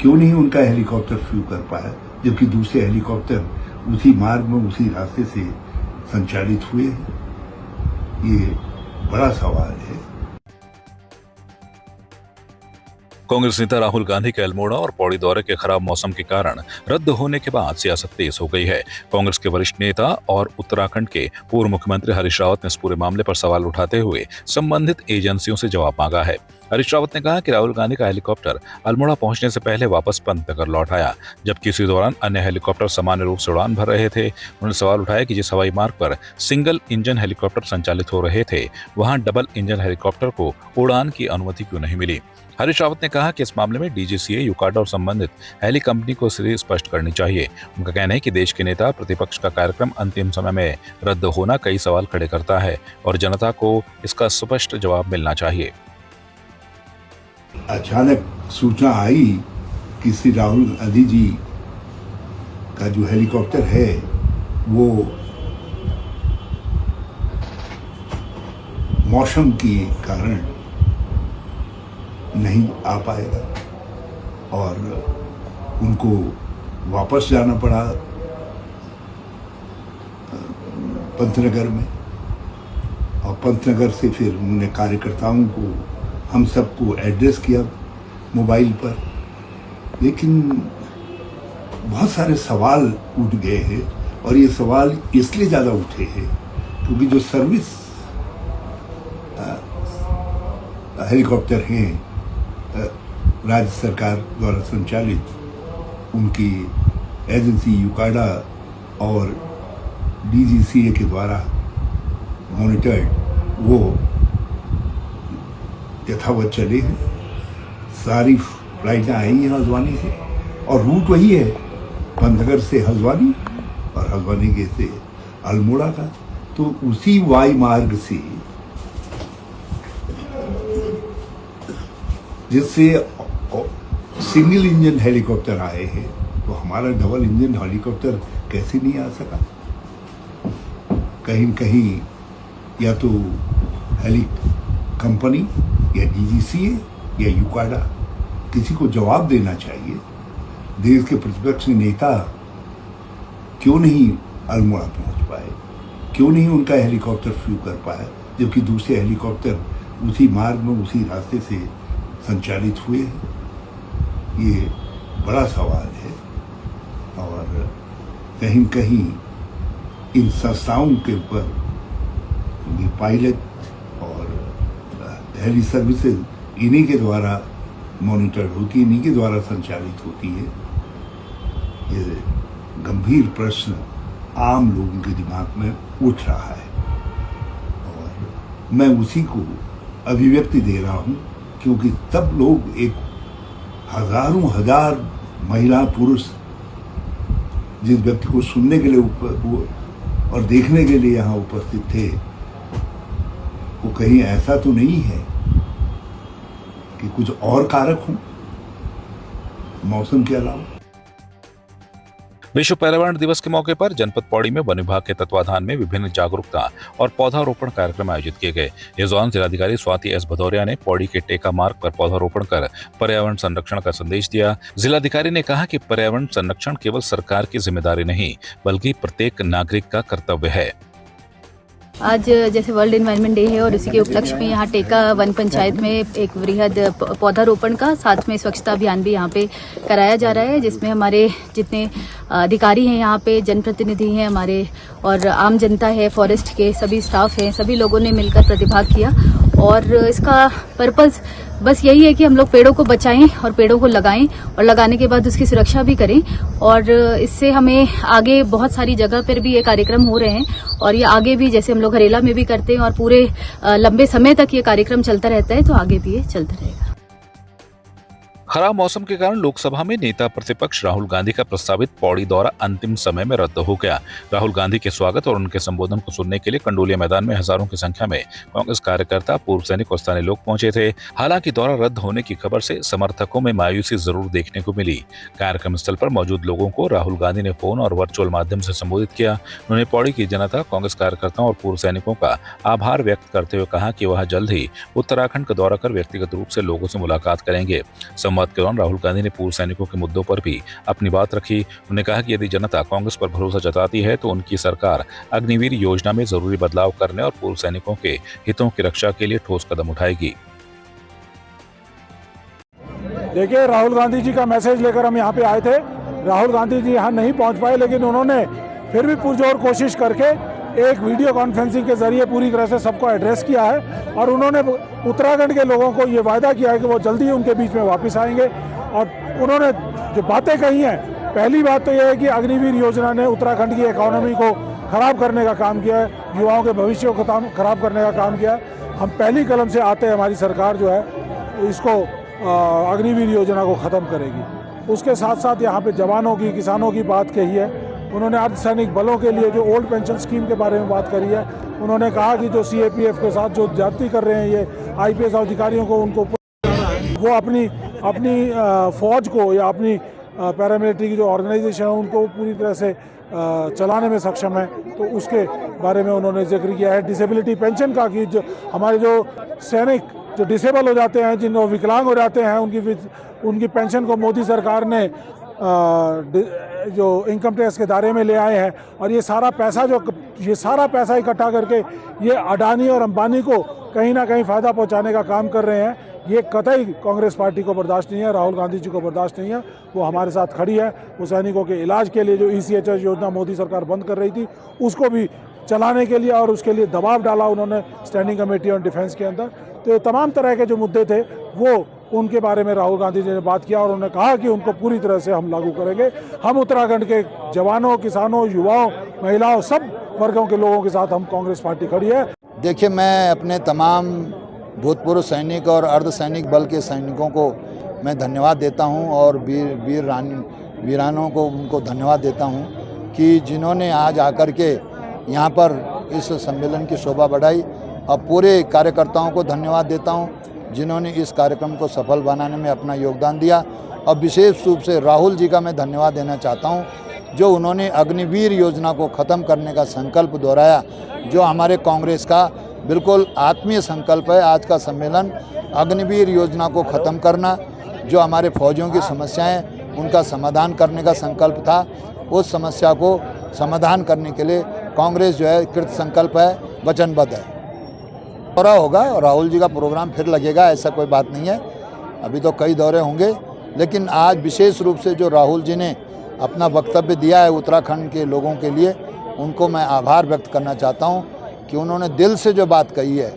क्यों नहीं उनका हेलीकॉप्टर फ्लू कर पाया, जबकि दूसरे हेलीकॉप्टर उसी मार्ग में उसी रास्ते से संचालित हुए हैं? ये बड़ा सवाल है। कांग्रेस नेता राहुल गांधी के अल्मोड़ा और पौड़ी दौरे के खराब मौसम के कारण रद्द होने के बाद सियासत तेज हो गई है। कांग्रेस के वरिष्ठ नेता और उत्तराखंड के पूर्व मुख्यमंत्री हरीश रावत ने इस पूरे मामले पर सवाल उठाते हुए संबंधित एजेंसियों से जवाब मांगा है। हरीश रावत ने कहा कि राहुल गांधी का हेलीकॉप्टर अल्मोड़ा पहुंचने से पहले वापस पंतनगर लौट आया, जबकि इसी दौरान अन्य हेलीकॉप्टर सामान्य रूप से उड़ान भर रहे थे। उन्होंने सवाल उठाया कि जिस हवाई मार्ग पर सिंगल इंजन हेलीकॉप्टर संचालित हो रहे थे, वहां डबल इंजन हेलीकॉप्टर को उड़ान की अनुमति क्यों नहीं मिली। हरीश रावत ने कहा कि इस मामले में डीजीसीए, यूकाडा और संबंधित हेली कंपनी को स्थिति स्पष्ट करनी चाहिए। उनका कहना है कि देश के नेता प्रतिपक्ष का कार्यक्रम अंतिम समय में रद्द होना कई सवाल खड़े करता है और जनता को इसका स्पष्ट जवाब मिलना चाहिए। अचानक सूचना आई कि श्री राहुल गांधी जी का जो हेलीकॉप्टर है वो मौसम के कारण नहीं आ पाएगा और उनको वापस जाना पड़ा पंतनगर में, और पंतनगर से फिर उन्होंने कार्यकर्ताओं को, हम सबको एड्रेस किया मोबाइल पर। लेकिन बहुत सारे सवाल उठ गए हैं, और ये सवाल इसलिए ज़्यादा उठे हैं क्योंकि जो सर्विस हेलीकॉप्टर हैं राज्य सरकार द्वारा संचालित, उनकी एजेंसी यूकाडा और डीजीसीए के द्वारा मॉनिटर्ड, वो यथावत चले हैं। सारी फ्लाइटें आई हैं हल्द्वानी से, और रूट वही है, पंतनगर से हल्द्वानी और हल्द्वानी के से अल्मोड़ा का। तो उसी वायु मार्ग से जिससे सिंगल इंजन हेलीकॉप्टर आए हैं, तो हमारा डबल इंजन हेलीकॉप्टर कैसे नहीं आ सका? कहीं कहीं या तो हेली कंपनी या डीजीसीए या यूकाडा, किसी को जवाब देना चाहिए। देश के प्रतिपक्ष नेता क्यों नहीं अल्मोड़ा पहुंच पाए, क्यों नहीं उनका हेलीकॉप्टर फ्लू कर पाया, जबकि दूसरे हेलीकॉप्टर उसी मार्ग में उसी रास्ते से संचालित हुए हैं? ये बड़ा सवाल है। और कहीं कहीं इन संस्थाओं के ऊपर पायलट और हेली सर्विसेज इन्हीं के द्वारा मॉनिटर्ड होती है, इन्हीं के द्वारा संचालित होती है। ये गंभीर प्रश्न आम लोगों के दिमाग में उठ रहा है, और मैं उसी को अभिव्यक्ति दे रहा हूँ, क्योंकि तब लोग, एक हजारों हजार महिला पुरुष जिस व्यक्ति को सुनने के लिए और देखने के लिए यहाँ उपस्थित थे, वो कहीं ऐसा तो नहीं है कि कुछ और कारक हों मौसम के अलावा। विश्व पर्यावरण दिवस के मौके पर जनपद पौड़ी में वन विभाग के तत्वाधान में विभिन्न जागरूकता और पौधारोपण कार्यक्रम आयोजित किए गए। इस दौरान जिलाधिकारी स्वाति एस भदौरिया ने पौड़ी के टेका मार्ग पर पौधारोपण कर पर्यावरण संरक्षण का संदेश दिया। जिलाधिकारी ने कहा कि पर्यावरण संरक्षण केवल सरकार की जिम्मेदारी नहीं, बल्कि प्रत्येक नागरिक का कर्तव्य है। आज जैसे वर्ल्ड एनवायरनमेंट डे है, और इसी के उपलक्ष्य में यहाँ टेका वन पंचायत में एक वृहद पौधारोपण का, साथ में स्वच्छता अभियान भी यहाँ पे कराया जा रहा है, जिसमें हमारे जितने अधिकारी हैं यहाँ पे, जनप्रतिनिधि हैं हमारे, और आम जनता है, फॉरेस्ट के सभी स्टाफ हैं, सभी लोगों ने मिलकर प्रतिभाग किया। और इसका पर्पस बस यही है कि हम लोग पेड़ों को बचाएं और पेड़ों को लगाएं, और लगाने के बाद उसकी सुरक्षा भी करें। और इससे हमें आगे बहुत सारी जगह पर भी ये कार्यक्रम हो रहे हैं, और ये आगे भी, जैसे हम लोग हरेला में भी करते हैं, और पूरे लंबे समय तक ये कार्यक्रम चलता रहता है, तो आगे भी ये चलता रहेगा। खराब मौसम के कारण लोकसभा में नेता प्रतिपक्ष राहुल गांधी का प्रस्तावित पौड़ी दौरा अंतिम समय में रद्द हो गया। राहुल गांधी के स्वागत और उनके संबोधन को सुनने के लिए कंडोलिया मैदान में हजारों की संख्या में कांग्रेस कार्यकर्ता, पूर्व सैनिक और स्थानीय लोग पहुंचे थे। हालांकि दौरा रद्द होने की खबर से समर्थकों में मायूसी जरूर देखने को मिली। कार्यक्रम स्थल पर मौजूद लोगों को राहुल गांधी ने फोन और वर्चुअल माध्यम से संबोधित किया। उन्होंने पौड़ी की जनता, कांग्रेस कार्यकर्ताओं और पूर्व सैनिकों का आभार व्यक्त करते हुए कहा कि वह जल्द ही उत्तराखंड का दौरा कर व्यक्तिगत रूप से लोगों से मुलाकात करेंगे। संवाद के दौरान राहुल गांधी ने पूर्व सैनिकों के मुद्दों पर भी अपनी बात रखी। उन्होंने कहा कि यदि जनता कांग्रेस पर भरोसा जताती है तो उनकी सरकार अग्निवीर योजना में जरूरी बदलाव करने और पूर्व सैनिकों के हितों की रक्षा के लिए ठोस कदम उठाएगी। देखिए, राहुल गांधी जी का मैसेज लेकर हम यहाँ पे आए थे। राहुल गांधी जी यहाँ नहीं पहुँच पाए, लेकिन उन्होंने फिर भी पुरजोर कोशिश करके एक वीडियो कॉन्फ्रेंसिंग के जरिए पूरी तरह से सबको एड्रेस किया है और उन्होंने उत्तराखंड के लोगों को ये वायदा किया है कि वो जल्दी उनके बीच में वापस आएंगे। और उन्होंने जो बातें कही हैं, पहली बात तो यह है कि अग्निवीर योजना ने उत्तराखंड की इकोनॉमी को खराब करने का काम किया है, युवाओं के भविष्य को खराब करने का काम किया है। हम पहली कलम से आते हैं, हमारी सरकार जो है इसको अग्निवीर योजना को ख़त्म करेगी। उसके साथ साथ यहाँ पे जवानों की, किसानों की बात कही है। उन्होंने अर्धसैनिक बलों के लिए जो ओल्ड पेंशन स्कीम के बारे में बात करी है। उन्होंने कहा कि जो CAPF के साथ जो ज्यादती कर रहे हैं ये IPS अधिकारियों को, उनको वो अपनी फौज को या अपनी पैरामिलिट्री की जो ऑर्गेनाइजेशन है उनको पूरी तरह से चलाने में सक्षम है, तो उसके बारे में उन्होंने जिक्र किया है। डिसेबिलिटी पेंशन का कि जो हमारे जो सैनिक जो डिसेबल हो जाते हैं, जिन विकलांग हो जाते हैं, उनकी पेंशन को मोदी सरकार ने जो इनकम टैक्स के दायरे में ले आए हैं। और ये सारा पैसा इकट्ठा करके ये अडानी और अंबानी को कहीं ना कहीं फ़ायदा पहुंचाने का काम कर रहे हैं। ये कतई कांग्रेस पार्टी को बर्दाश्त नहीं है, राहुल गांधी जी को बर्दाश्त नहीं है। वो हमारे साथ खड़ी है। वो सैनिकों के इलाज के लिए जो ECHS योजना मोदी सरकार बंद कर रही थी, उसको भी चलाने के लिए और उसके लिए दबाव डाला उन्होंने स्टैंडिंग कमेटी ऑन डिफेंस के अंदर। तो तमाम तरह के जो मुद्दे थे वो उनके बारे में राहुल गांधी जी ने बात किया और उन्होंने कहा कि उनको पूरी तरह से हम लागू करेंगे। हम उत्तराखंड के जवानों, किसानों, युवाओं, महिलाओं, सब वर्गों के लोगों के साथ हम कांग्रेस पार्टी खड़ी है। देखिए, मैं अपने तमाम भूतपूर्व सैनिक और अर्धसैनिक बल के सैनिकों को मैं धन्यवाद देता हूं और वीरानों को उनको धन्यवाद देता हूं कि जिन्होंने आज आकर के यहाँ पर इस सम्मेलन की शोभा बढ़ाई। अब पूरे कार्यकर्ताओं को धन्यवाद देता हूं जिन्होंने इस कार्यक्रम को सफल बनाने में अपना योगदान दिया। और विशेष रूप से राहुल जी का मैं धन्यवाद देना चाहता हूं जो उन्होंने अग्निवीर योजना को ख़त्म करने का संकल्प दोहराया, जो हमारे कांग्रेस का बिल्कुल आत्मीय संकल्प है। आज का सम्मेलन अग्निवीर योजना को ख़त्म करना, जो हमारे फौजियों की समस्याएं उनका समाधान करने का संकल्प था, उस समस्या को समाधान करने के लिए कांग्रेस जो है कृत संकल्प है, वचनबद्ध है। दौरा होगा और राहुल जी का प्रोग्राम फिर लगेगा, ऐसा कोई बात नहीं है। अभी तो कई दौरे होंगे, लेकिन आज विशेष रूप से जो राहुल जी ने अपना वक्तव्य दिया है उत्तराखंड के लोगों के लिए, उनको मैं आभार व्यक्त करना चाहता हूं कि उन्होंने दिल से जो बात कही है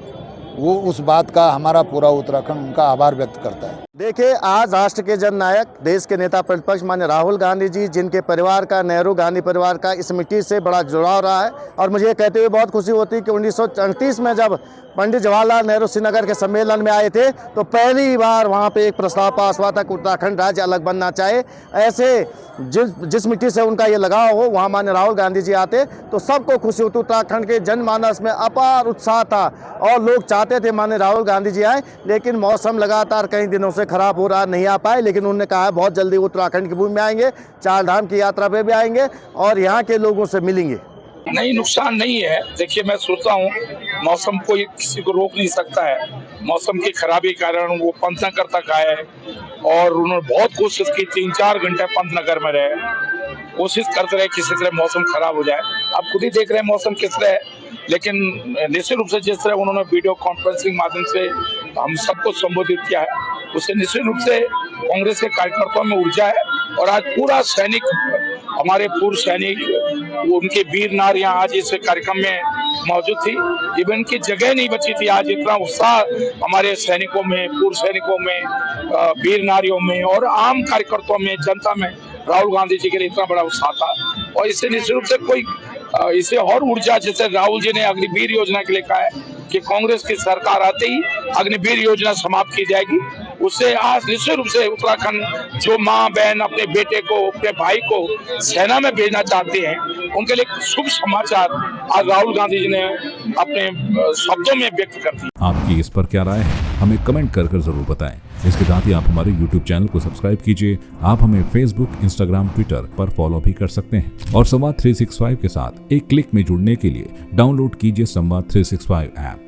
वो उस बात का हमारा पूरा उत्तराखंड उनका आभार व्यक्त करता है। देखिए, आज राष्ट्र के जननायक, देश के नेता प्रतिपक्ष माननीय राहुल गांधी जी, जिनके परिवार का, नेहरू गांधी परिवार का इस मिट्टी से बड़ा जुड़ाव रहा है। और मुझे कहते हुए बहुत खुशी होती है कि 1938 में जब पंडित जवाहरलाल नेहरू श्रीनगर के सम्मेलन में आए थे तो पहली बार वहाँ पे एक प्रस्ताव पास हुआ था कि उत्तराखंड राज्य अलग बनना चाहे। ऐसे जिस मिट्टी से उनका ये लगाव हो, वहाँ माननीय राहुल गांधी जी आते तो सबको खुशी होती। उत्तराखंड के जनमानस में अपार उत्साह था और लोग चाहते थे माननीय राहुल गांधी जी आए, लेकिन मौसम लगातार कई दिनों से खराब हो रहा, नहीं आ पाए। लेकिन उन्होंने कहा है बहुत जल्दी उत्तराखंड की भूमि में आएंगे, 4 धाम की यात्रा पे भी आएंगे और यहाँ के लोगों से मिलेंगे। नहीं, नुकसान नहीं है। देखिए, मैं सोचता हूँ मौसम को किसी को रोक नहीं सकता है। मौसम की खराबी के कारण वो पंतनगर तक आए और उन्होंने बहुत कोशिश की, 3-4 घंटे पंतनगर में रहे, कोशिश करते रहे किसी तरह मौसम खराब हो जाए। आप खुद ही देख रहे हैं मौसम किस तरह है। लेकिन निश्चित रूप से जिस तरह उन्होंने वीडियो कॉन्फ्रेंसिंग माध्यम से हम सबको संबोधित किया है, उससे निश्चित रूप से कांग्रेस के कार्यकर्ताओं में ऊर्जा है। और आज पूरा सैनिक, हमारे पूर्व सैनिक, उनके वीर नारियां आज इस कार्यक्रम में मौजूद थी। इवन की जगह नहीं बची थी। आज इतना उत्साह हमारे सैनिकों में, पूर्व सैनिकों में, वीर नारियों में और आम कार्यकर्ताओं में, जनता में राहुल गांधी जी के लिए इतना बड़ा उत्साह था। और इससे निश्चित रूप से कोई इसे और ऊर्जा, जैसे राहुल जी ने अग्निवीर योजना के लिए कहा है कि कांग्रेस की सरकार आते ही अग्निवीर योजना समाप्त की जाएगी, उससे आज निश्चित रूप से उत्तराखंड जो माँ बहन अपने बेटे को, अपने भाई को सेना में भेजना चाहते हैं, उनके लिए शुभ समाचार आज राहुल गांधी जी ने अपने शब्दों में व्यक्त कर दिया। आपकी इस पर क्या राय है, हमें कमेंट कर जरूर बताएं। इसके साथ ही आप हमारे YouTube चैनल को सब्सक्राइब कीजिए। आप हमें Facebook, Instagram, Twitter पर फॉलो भी कर सकते हैं और संवाद 365 के साथ एक क्लिक में जुड़ने के लिए डाउनलोड कीजिए संवाद 365 ऐप।